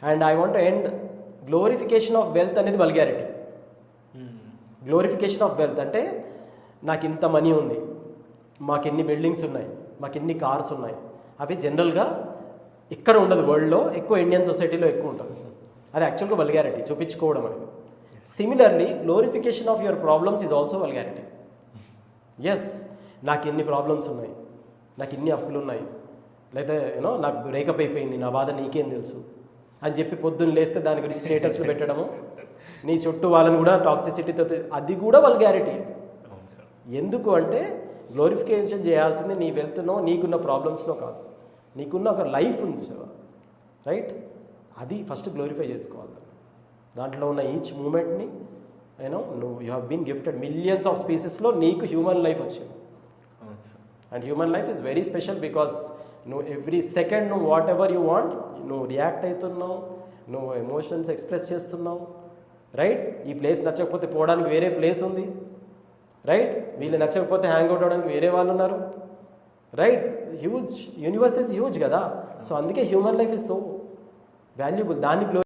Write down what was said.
And I want end glorification of wealth అనేది vulgarity. Glorification of wealth అంటే నాకు ఇంత మనీ ఉంది, మాకు ఎన్ని బిల్డింగ్స్ ఉన్నాయి, మాకు ఎన్ని కార్స్ ఉన్నాయి, అవి జనరల్గా ఇక్కడ ఉండదు, వరల్డ్లో ఎక్కువ ఇండియన్ సొసైటీలో ఎక్కువ ఉంటుంది. అది యాక్చువల్గా వల్గారిటీ, చూపించుకోవడం అనేది. Similarly glorification of your problems is also vulgarity. Yes, నాకు ఎన్ని ప్రాబ్లమ్స్ ఉన్నాయి, నాకు ఇన్ని అప్పులు ఉన్నాయి, లేదా నాకు బ్రేకప్ అయిపోయింది, నా బాధ నీకేం తెలుసు అని చెప్పి పొద్దున్న లేస్తే దాని గురించి స్టేటస్లు పెట్టడము, నీ చుట్టూ వాళ్ళని కూడా టాక్సిసిటీతో, అది కూడా వల్గారిటీ. ఎందుకు అంటే గ్లోరిఫికేషన్ చేయాల్సింది నీ వెల్త్నో నీకున్న ప్రాబ్లమ్స్నో కాదు, నీకున్న ఒక లైఫ్ ఉంది చూసావా, రైట్? అది ఫస్ట్ గ్లోరిఫై చేసుకోవాలి. దాంట్లో ఉన్న ఈచ్ మూమెంట్ని నువ్వు you have been gifted millions of స్పీసెస్లో నీకు హ్యూమన్ లైఫ్ వచ్చింది. And human life is very special because నువ్వు ఎవ్రీ సెకండ్ నువ్వు వాట్ ఎవర్ యూ వాంట్ నువ్వు రియాక్ట్ అవుతున్నావు, నువ్వు ఎమోషన్స్ ఎక్స్ప్రెస్ చేస్తున్నావు, రైట్? ఈ ప్లేస్ నచ్చకపోతే పోవడానికి వేరే ప్లేస్ ఉంది, రైట్? వీళ్ళు నచ్చకపోతే హ్యాంగ్ అవుట్ అవ్వడానికి వేరే వాళ్ళు ఉన్నారు, right? Huge universe is huge కదా. సో అందుకే human life is so valuable. దాన్ని